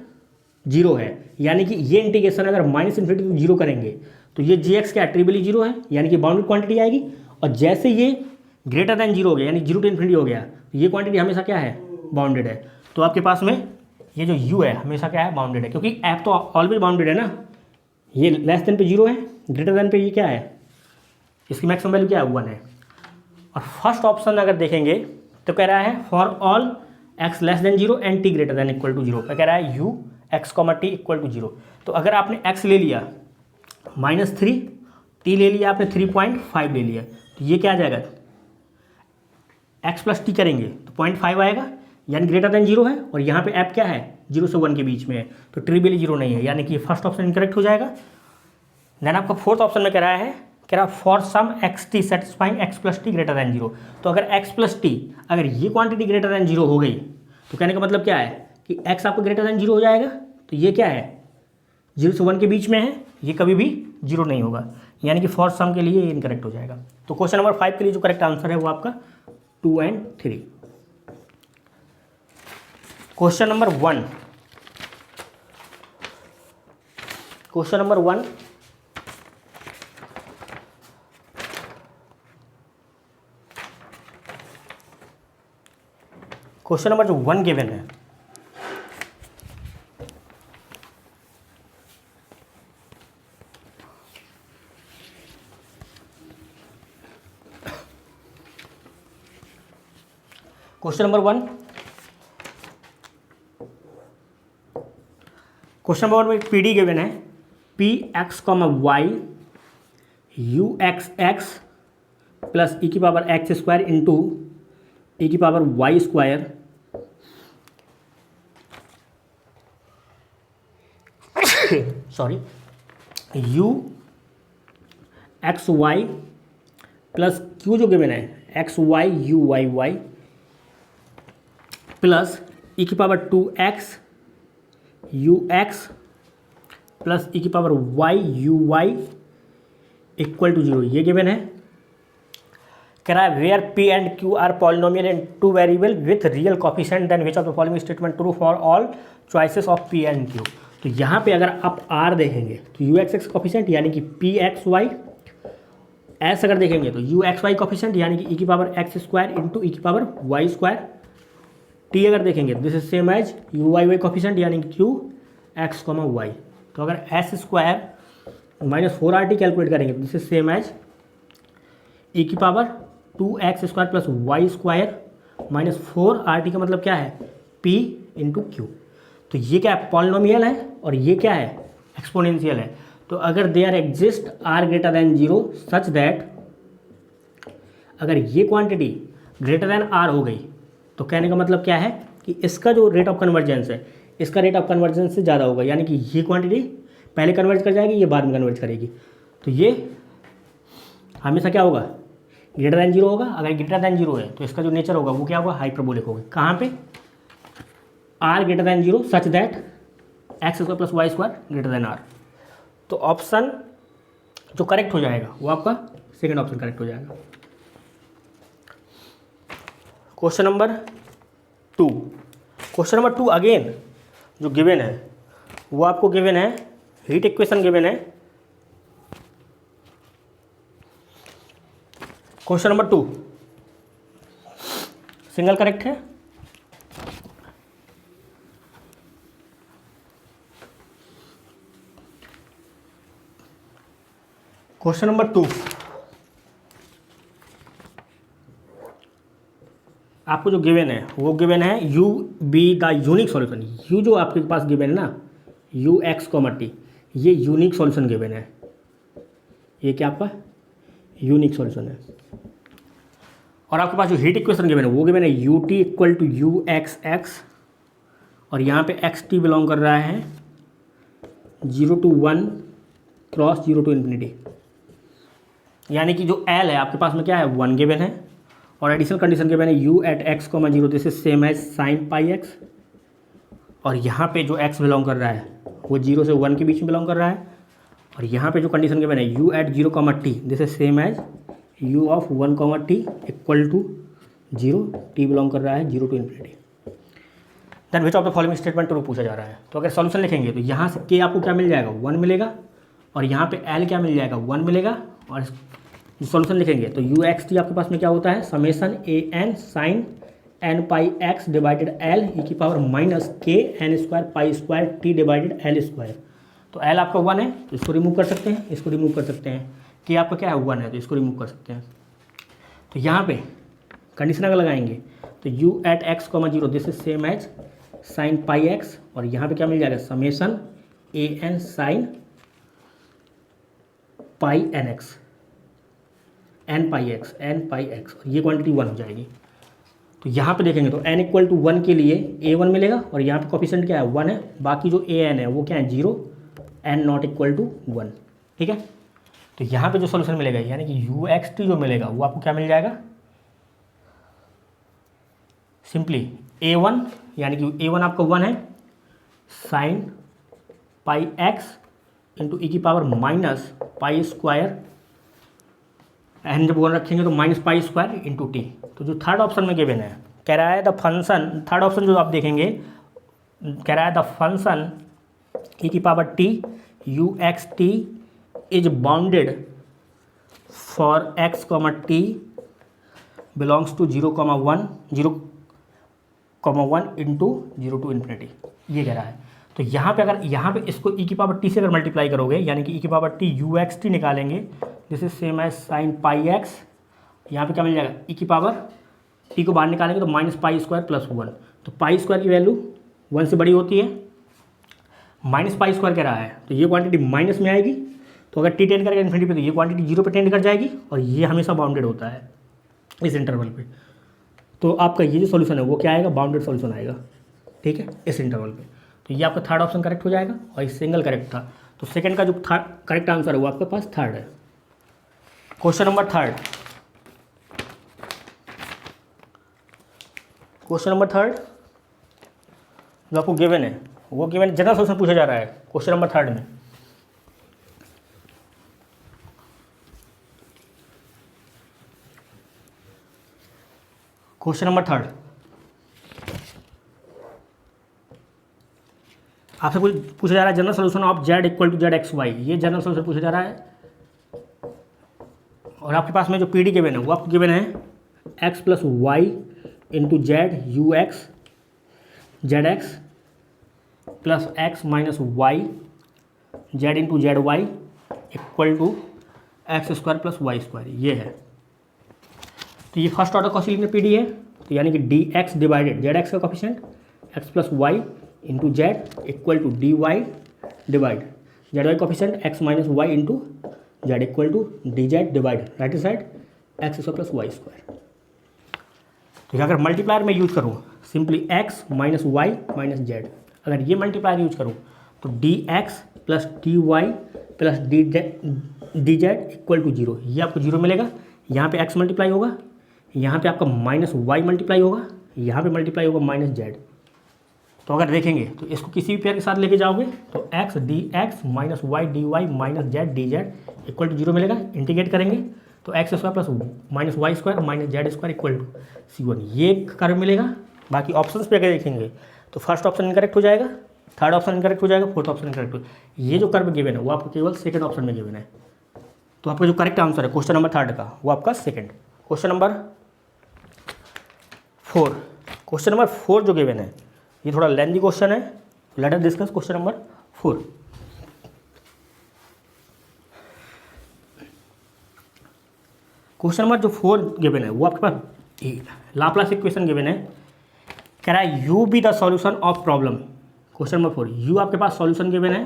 जीरो है, यानी कि ये इंटीग्रेशन अगर माइनस इन्फिनिटी टू जीरो करेंगे तो ये gx क्या है, ट्रिवियली जीरो है, यानी कि बाउंडेड क्वांटिटी आएगी। और जैसे ये ग्रेटर देन जीरो हो गया, यानी जीरो टू इन्फिनिटी हो गया, तो ये क्वांटिटी हमेशा क्या है, बाउंडेड है। तो आपके पास में ये जो u है हमेशा क्या है, बाउंडेड है, क्योंकि f तो ऑलवेज बाउंडेड है ना। ये लेस देन पे जीरो है, ग्रेटर देन पे ये क्या है, इसकी मैक्सिमम वैल्यू क्या है, 1 है। और फर्स्ट ऑप्शन अगर देखेंगे तो कह रहा है for all x less than zero and t greater than equal to zero, कह रहा है u x comma T equal to zero. तो अगर आपने x ले लिया -3, t ले लिया आपने 3.5 ले लिया, तो ये क्या आ जाएगा, x प्लस टी करेंगे तो 0.5 आएगा, यानी ग्रेटर देन जीरो है। और यहाँ पे f क्या है, 0 से 1 के बीच में है, तो ट्रिवियली जीरो नहीं है, यानी कि फर्स्ट ऑप्शन इनकरेक्ट हो जाएगा। देन आपका फोर्थ ऑप्शन में कह रहा for some x t satisfying x plus t greater than zero. तो अगर एक्स प्लस टी अगर ये क्वांटिटी ग्रेटर देन जीरो हो गई तो कहने का मतलब क्या है कि एक्स आपको ग्रेटर देन जीरो हो जाएगा, तो ये क्या है 0 से 1 के बीच में है, ये कभी भी जीरो नहीं होगा, यानी कि फॉर सम के लिए ये इनकरेक्ट हो जाएगा। तो क्वेश्चन नंबर 5 के लिए जो करेक्ट आंसर है वो आपका 2 और 3। Question number 1, question number 1 question number जो 1 गिवन है, क्वेश्चन नंबर 1, क्वेश्चन नंबर 1 में पीडी गिवन है, P X comma Y U x x plus E की पावर एक्स स्क्वायर इंटू ई की power Y square sorry U x Y plus Q जो given है X Y U Y Y plus E की power 2x U X plus E की power Y U Y equal to zero, ये given है। कह रहा है where P and Q are polynomial in to variable with real coefficient then which of the following statement true for all choices of p and q. तो यहाँ पे अगर आप आर देखेंगे तो यू एक्स एक्स कोफिशिएंट यानी कि P x Y, S अगर देखेंगे तो यू एक्स वाई कोफिशिएंट यानी कि ई की पावर एक्स स्क्वायर इंटू ई की पावर वाई स्क्वायर, टी अगर देखेंगे this is same as u Y y coefficient यानी कि क्यू एक्स कॉमा वाई। तो अगर एस स्क्वायर -4RT कैलकुलेट करेंगे तो this is same as e की power 2x square plus Y square -4RT का मतलब क्या है p इंटू क्यू। तो ये क्या है पॉलिनोमियल है और ये क्या है एक्सपोनेंशियल है। तो अगर there exist r greater than zero such that अगर ये क्वांटिटी ग्रेटर देन आर हो गई तो कहने का मतलब क्या है कि इसका जो रेट ऑफ कन्वर्जेंस है इसका रेट ऑफ कन्वर्जेंस से ज़्यादा होगा, यानी कि ये क्वांटिटी पहले कन्वर्ज कर जाएगी, ये बाद में कन्वर्ज करेगी। तो ये हमेशा क्या होगा ग्रेटर देन जीरो होगा। अगर ग्रेटर देन जीरो है तो इसका जो नेचर होगा वो क्या होगा हाइपरबोलिक होगा। कहाँ पे r greater than zero such that x square plus Y square greater than r. तो ऑप्शन जो करेक्ट हो जाएगा वो आपका सेकेंड ऑप्शन करेक्ट हो जाएगा। Question number 2, question number 2 again जो गिवन है वो आपको गिवन है हीट इक्वेशन गिवन है। क्वेश्चन नंबर 2 सिंगल करेक्ट है। क्वेश्चन नंबर 2, आपको जो गिवन है वो गिवन है u be the unique solution. You जो आपके पास गिवन है ना, यू एक्स कॉमा टी, ये यूनिक सॉल्यूशन गिवन है। ये क्या आपका यूनिक सॉल्यूशन है। और आपके पास जो हीट इक्वेशन गिवन है वो गिवन है u t equal to u x x, और यहाँ पे एक्स टी बिलोंग कर रहा है 0 to 1 क्रॉस 0 to इन्फिनिटी। यानी कि जो एल है आपके पास में क्या है 1 गिवन है, और एडिशनल कंडीशन गिवन है u at x comma 0 this is same as sine pi x, और यहाँ पे जो एक्स बिलोंग कर रहा है वो 0 से 1 के बीच में बिलोंग कर रहा है, और यहाँ पे जो कंडीशन गिवन है u at 0 comma T this is same as u of 1 comma T equal to 0, t belong कर रहा है 0 to infinity. Then which of the following statement true पूछा जा रहा है। तो अगर सॉल्यूशन लिखेंगे तो यहाँ से के आपको क्या मिल जाएगा 1 मिलेगा, और यहाँ पे एल क्या मिल जाएगा 1 मिलेगा, और सॉल्यूशन लिखेंगे तो यू एक्स टी आपके पास में क्या होता है summation a N sine N pi x divided l e की power minus k n square pi square t divided l square. तो एल आपका 1 है तो इसको रिमूव कर सकते हैं, इसको रिमूव कर सकते हैं, के आपका क्या है 1 है तो इसको रिमूव कर सकते हैं। तो यहाँ पे कंडीशन अगर लगाएंगे तो u at x comma 0 this is same as sine pi x, और यहाँ पे क्या मिल जाएगा summation a N sine pi n x n pi x और ये क्वांटिटी 1 हो जाएगी। तो यहाँ पे देखेंगे तो n इक्वल टू 1 के लिए a1 मिलेगा, और यहाँ पे कोफिशिएंट क्या है 1 है, बाकी जो an है वो क्या है 0, n नॉट इक्वल टू 1। ठीक है, तो यहाँ पे जो सॉल्यूशन मिलेगा यानी कि यू एक्स टी जो मिलेगा वो आपको क्या मिल जाएगा सिंपली a1, यानी कि a1 आपका 1 है साइन पाई एक्स इंटू ई की power minus pi square, n जब 1 रखेंगे तो minus pi square into t. तो जो थर्ड ऑप्शन में गिवन है कह रहा है द फंक्शन, थर्ड ऑप्शन जो आप देखेंगे कह रहा है द फंक्शन ई की power T U x t is bounded for x comma t belongs to 0,1 into 0 to infinity, ये कह रहा है। तो यहाँ पे अगर यहाँ पे इसको ई की पावर टी से अगर मल्टीप्लाई करोगे यानी कि ई की power T U x T निकालेंगे this is same as sine pi X, यहाँ पे क्या मिल जाएगा ई की पावर टी को बाहर निकालेंगे तो माइनस पाई स्क्वायर प्लस 1, तो पाई स्क्वायर की वैल्यू 1 से बड़ी होती है, माइनस पाई स्क्वायर कह रहा है तो ये क्वांटिटी माइनस में आएगी, तो अगर टी टेंड करेगा इन्फिनिटी पे तो ये क्वांटिटी 0 पे टेंड कर जाएगी, और ये हमेशा बाउंडेड होता है इस इंटरवल पे। तो आपका ये जो सॉल्यूशन है वो क्या आएगा बाउंडेड सॉल्यूशन आएगा। ठीक है, इस इंटरवल पे। तो ये आपका थर्ड ऑप्शन करेक्ट हो जाएगा, और इस सिंगल करेक्ट था। तो सेकंड का जो करेक्ट आंसर है वो आपके पास थर्ड है। क्वेश्चन नंबर 3, क्वेश्चन नंबर 3 जो आपको गिवन है वो गिवन जनरल सॉल्यूशन पूछा जा रहा है क्वेश्चन नंबर 3 में। क्वेश्चन नंबर 3 आपसे पूछा जा रहा है general solution of z equal to z x y, ये जनरल सॉल्यूशन पूछा जा रहा है। और आपके पास में जो पी डी गिवन है वो आपको गिवन है X plus Y into Z U X Z X plus X minus Y Z into Z Y equal to X square plus Y square, ये है। तो ये first order quasilinear P D है, तो यानी कि D X divided Z X का coefficient X plus Y into Z equal to D Y divide Z Y coefficient X minus Y into Z equal to D Z divide right side x square plus Y square. तो अगर multiplier में use करूँ simply x minus y minus z, अगर ये multiplier use करूँ तो d x plus d y plus d z equal to 0, ये आपको 0 मिलेगा। यहाँ पे x मल्टीप्लाई होगा, यहाँ पे आपका माइनस वाई मल्टीप्लाई होगा, यहाँ पे मल्टीप्लाई होगा माइनस जेड। तो अगर देखेंगे तो इसको किसी भी पेयर के साथ लेके जाओगे तो x d x minus y d y minus z d z equal to 0 मिलेगा। इंटीग्रेट करेंगे तो x square plus minus y square minus z square equal to C1, ये कर्व मिलेगा। बाकी ऑप्शंस पे अगर देखेंगे तो फर्स्ट ऑप्शन इनकरेक्ट हो जाएगा, थर्ड ऑप्शन इनकरेक्ट हो जाएगा, फोर्थ ऑप्शन इनकरेक्ट हो। ये जो कर्व गिवन है वो आपको केवल सेकंड ऑप्शन में गिवन है। तो आपका जो करेक्ट आंसर है क्वेश्चन नंबर 3 का वो आपका second. Question number 4, question number 4 जो गिवन है ये थोड़ा लेंथी क्वेश्चन है, let us discuss question number 4। Question number जो 4 गिवन है वो आपके पास लाप्लास इक्वेशन गिवन है, कह रहा है u be the solution of problem. Question number 4, you आपके पास सॉल्यूशन गिवन है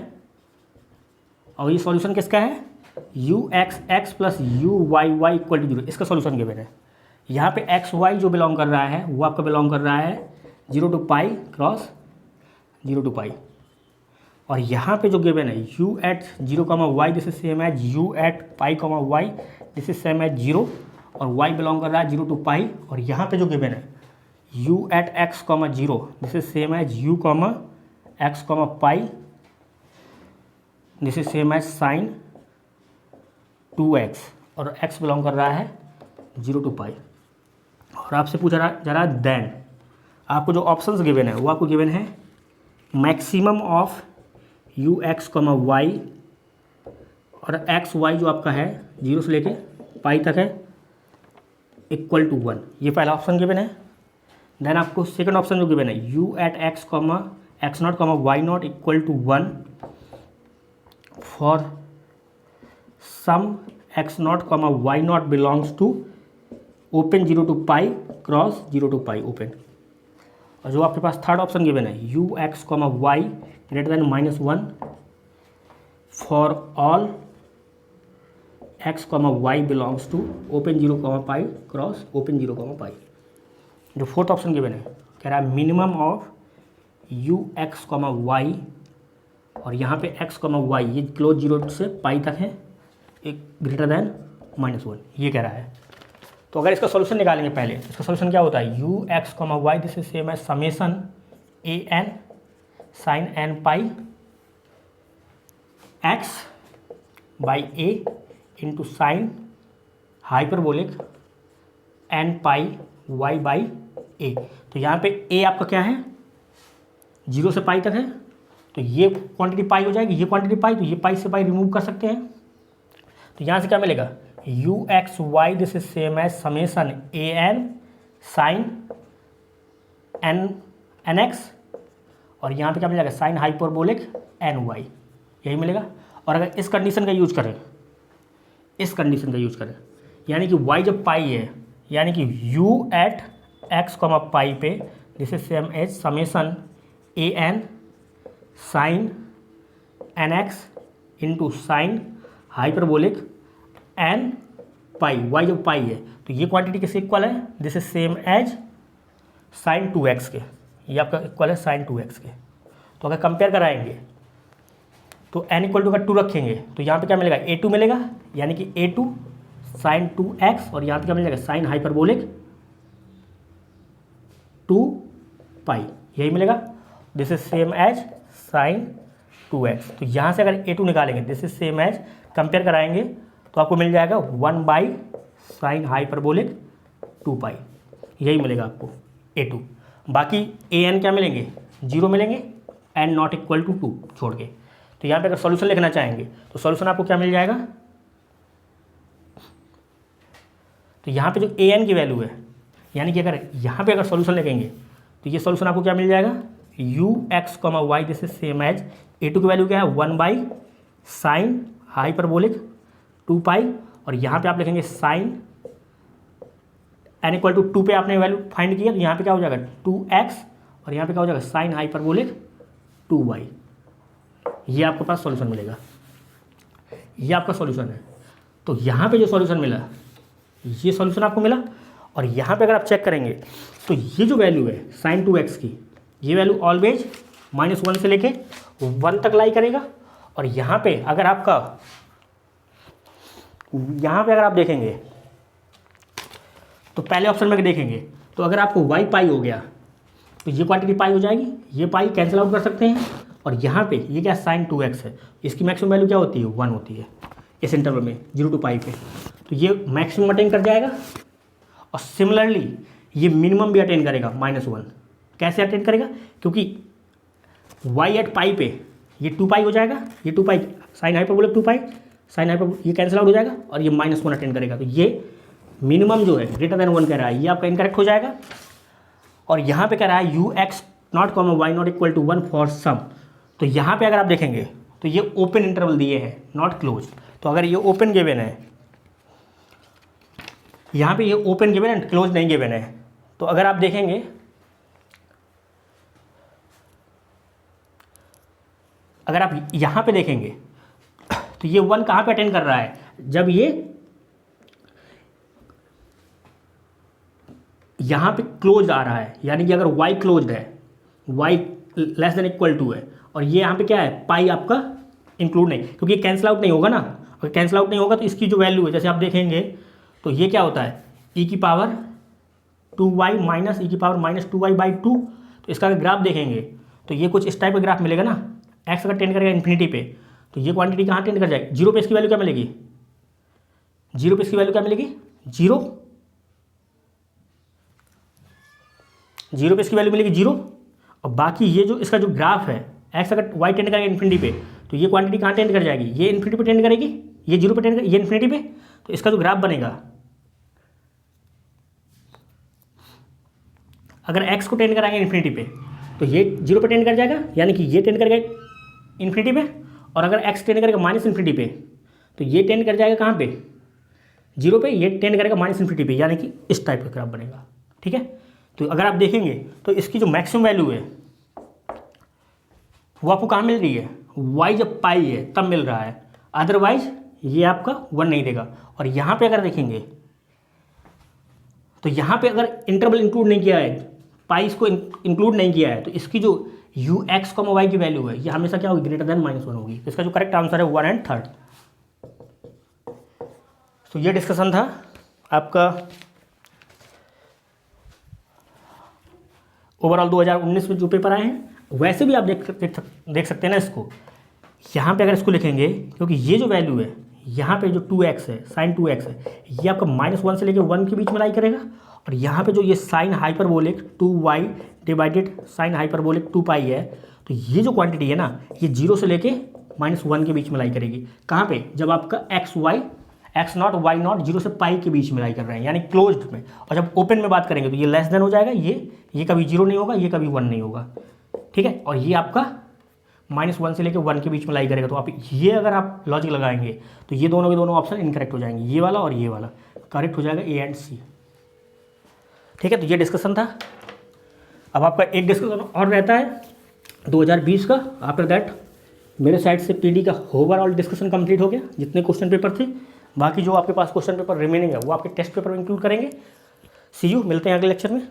और ये सॉल्यूशन किसका है, you x x plus you Y y equal to 0, इसका सॉल्यूशन गिवन है। यहाँ पे एक्स वाई जो बिलोंग कर रहा है वो आपका बिलोंग कर रहा है 0 to pi cross 0 to pi, और यहाँ पे जो गिवन है u at 0, y this is same as u at pi, y this is same as 0, और y बिलोंग कर रहा है 0 to पाई, और यहाँ पे जो गिवन है u at x, 0 this is same as u, x, pi this is same as sine 2x, और x बिलोंग कर रहा है 0 to पाई। और आपसे पूछा जा रहा है देन आपको जो ऑप्शंस गिवन है वो आपको गिवन है maximum of you x, y और एक्स वाई जो आपका है 0 से लेके पाई तक है इक्वल टू 1, ये पहला ऑप्शन गिवन है। देन आपको सेकंड ऑप्शन जो गिवन है u at x, x naught, y naught equal to 1 for some x naught, y naught belongs to open 0 to pi cross 0 to pi open. और जो आपके पास थर्ड ऑप्शन गिवन है you x, y greater than -1 for all x, y belongs to open 0, pi cross open 0, pi. जो fourth option given है कह रहा है minimum of you x, y, और यहाँ पे एक्स, वाई ये क्लोज 0 से पाई तक है एक ग्रेटर देन -1, ये कह रहा है। तो अगर इसका सॉल्यूशन निकालेंगे पहले, इसका सॉल्यूशन क्या होता है you x, Y this is same as summation A N sine N pi X by A into sine hyperbolic N pi Y by A. तो यहाँ पे ए आपका क्या है 0 से पाई तक है, तो ये क्वांटिटी पाई हो जाएगी, ये क्वांटिटी पाई, तो ये पाई से पाई रिमूव कर सकते हैं। तो यहाँ से क्या मिलेगा you x Y this is same as summation A N sine n x, और यहाँ पे क्या मिल जाएगा साइन हाइपरबोलिक एन वाई, यही मिलेगा। और अगर इस कंडीशन का यूज करें, इस कंडीशन का यूज करें यानी कि y जब पाई है, यानी कि u एट x, पाई पे this is same as summation A N sine n x into sine hyperbolic N pi, y जब पाई है तो ये क्वांटिटी किसके इक्वल है, this is same as sine 2x के, ये आपका इक्वल है साइन 2x के। तो अगर कंपेयर कराएंगे तो n इक्वल टू का 2 रखेंगे तो यहाँ पे क्या मिलेगा a2 मिलेगा, यानी कि a2 साइन 2x, और यहाँ पे क्या मिलेगा साइन हाइपरबोलिक 2 पाई, यही मिलेगा, this is same as sine 2x। तो यहाँ से अगर a2 निकालेंगे this is same as, compare कराएंगे तो आपको मिल जाएगा 1 बाई साइन हाइपरबोलिक 2 पाई, यही मिलेगा आपको a2। बाकी an क्या मिलेंगे 0 मिलेंगे, n नॉट इक्वल टू 2 छोड़ के। तो यहाँ पे अगर सॉल्यूशन लिखना चाहेंगे तो सॉल्यूशन आपको क्या मिल जाएगा, तो यहाँ पे जो an की वैल्यू है, यानी कि अगर यहाँ पे अगर सॉल्यूशन लिखेंगे तो ये सॉल्यूशन आपको क्या मिल जाएगा u x, y this is same as a2 की वैल्यू क्या है 1 बाई साइन हाइपरबोलिक 2 पाई, और यहाँ पे आप लिखेंगे साइन n इक्वल टू 2 पे आपने वैल्यू फाइंड किया, तो यहाँ पे क्या हो जाएगा 2x, और यहाँ पे क्या हो जाएगा साइन हाइपरबोलिक 2y, ये आपके पास सॉल्यूशन मिलेगा, ये आपका सॉल्यूशन है। तो यहाँ पे जो सॉल्यूशन मिला ये सॉल्यूशन आपको मिला, और यहाँ पे अगर आप चेक करेंगे तो ये जो वैल्यू है साइन 2x की, ये वैल्यू ऑलवेज -1 से लेके 1 तक लाई करेगा। और यहाँ पे अगर आपका, यहाँ पे अगर आप देखेंगे तो पहले ऑप्शन में देखेंगे तो अगर आपको y पाई हो गया तो ये क्वांटिटी पाई हो जाएगी, ये पाई कैंसिल आउट कर सकते हैं, और यहाँ पे ये क्या साइन 2x है, इसकी मैक्सिमम वैल्यू क्या होती है 1 होती है इस इंटरवल में 0 to पाई पे, तो ये मैक्सिमम अटेन कर जाएगा। और सिमिलरली ये मिनिमम भी अटेन करेगा -1। कैसे अटेन करेगा, क्योंकि y एट पाई पे ये 2 पाई हो जाएगा, ये 2 pi sine hyperbolic 2 pi sine hyperbolic ये कैंसिल आउट हो जाएगा, और ये -1 अटेन करेगा, तो ये मिनिमम जो है ग्रेटर देन 1 कह रहा है, ये आपका इनकरेक्ट हो जाएगा। और यहाँ पे कह रहा है you x naught comma y naught equal to 1 for some. तो यहाँ पे अगर आप देखेंगे तो ये ओपन इंटरवल दिए हैं, नॉट क्लोज। तो अगर ये ओपन गिवन है, यहाँ पे ये ओपन गिवन है, क्लोज नहीं गिवन है, तो अगर आप देखेंगे अगर आप यहाँ पे देखेंगे तो ये 1 कहाँ पे अटेंड कर रहा है, जब ये यहाँ पे क्लोज आ रहा है, यानी कि अगर y क्लोज्ड है, y less than equal to है, और ये यहाँ पे क्या है, पाई आपका इंक्लूड नहीं, क्योंकि ये कैंसिल आउट नहीं होगा ना। अगर कैंसिल आउट नहीं होगा तो इसकी जो वैल्यू है, जैसे आप देखेंगे तो ये क्या होता है, e की पावर 2y माइनस e की पावर माइनस 2y/2। तो इसका अगर ग्राफ देखेंगे तो ये कुछ इस टाइप का ग्राफ मिलेगा ना। x अगर टेंड करेगा इन्फिनिटी पे तो ये क्वांटिटी कहाँ टेंड कर जाएगी, जीरो पे इसकी वैल्यू क्या मिलेगी, जीरो पे इसकी वैल्यू क्या मिलेगी, जीरो पे इसकी वैल्यू मिलेगी जीरो। और बाकी ये जो इसका जो ग्राफ है, x अगर y टेंड करेगा इन्फिनिटी पे तो ये क्वांटिटी कहाँ टेंड कर जाएगी, ये इन्फिनिटी पे टेंड करेगी, ये जीरो पे टेंड करेगी, ये इन्फिनिटी पे। तो इसका जो ग्राफ बनेगा, अगर x को टेंड कराएंगे इन्फिनिटी पे तो ये जीरो पे टेंड कर जाएगा, यानी कि ये टेंड करेगा इन्फिनिटी पे। और अगर x टेंड करेगा माइनस इन्फिनिटी पे तो ये टेंड कर जाएगा कहाँ पे, जीरो पे, ये टेंड करेगा माइनस इन्फिनिटी पे, यानी कि इस टाइप का ग्राफ बनेगा। ठीक है, तो अगर आप देखेंगे तो इसकी जो मैक्सिमम वैल्यू है वो आपको कहाँ मिल रही है, y जब पाई है तब मिल रहा है, अदरवाइज ये आपका 1 नहीं देगा। और यहाँ पे अगर देखेंगे तो यहाँ पे अगर इंटरवल इंक्लूड नहीं किया है, पाई इसको इंक्लूड नहीं किया है, तो इसकी जो यू एक्स कॉमा वाई की वैल्यू है ये हमेशा क्या होगी, ग्रेटर देन -1 होगी। इसका जो करेक्ट आंसर है 1 और 3। तो ये डिस्कशन था आपका ओवरऑल 2019 में जो पेपर आए हैं। वैसे भी आप देख सकते हैं ना इसको, यहाँ पे अगर इसको लिखेंगे, क्योंकि ये जो वैल्यू है यहाँ पे जो 2x है, साइन 2x है, ये आपका -1 से लेकर 1 के बीच में लाई करेगा। और यहाँ पे जो ये sine hyperbolic 2y divided sine hyperbolic 2 है, तो ये जो क्वांटिटी है ना ये 0 से लेके -1 के बीच में लाई करेगी। कहाँ पे, जब आपका x नॉट y नॉट 0 से पाई के बीच में लाई कर रहे हैं, यानी क्लोज्ड में। और जब ओपन में बात करेंगे तो ये लेस देन हो जाएगा, ये कभी 0 नहीं होगा, ये कभी 1 नहीं होगा। ठीक है, और ये आपका -1 से लेकर 1 के बीच में लाई करेगा। तो आप ये अगर आप लॉजिक लगाएंगे तो ये दोनों के दोनों ऑप्शन इनकरेक्ट हो जाएंगे, ये वाला और ये वाला। करेक्ट हो जाएगा ए एंड सी। ठीक है, तो ये डिस्कशन था। अब आपका एक डिस्कशन और रहता है 2020 का। आफ्टर दैट मेरे साइड से पीडी का ओवरऑल डिस्कशन कंप्लीट हो गया, जितने क्वेश्चन पेपर थे। बाकी जो आपके पास क्वेश्चन पेपर रिमेनिंग है वो आपके टेस्ट पेपर में इंक्लूड करेंगे। सी यू, मिलते हैं अगले लेक्चर में।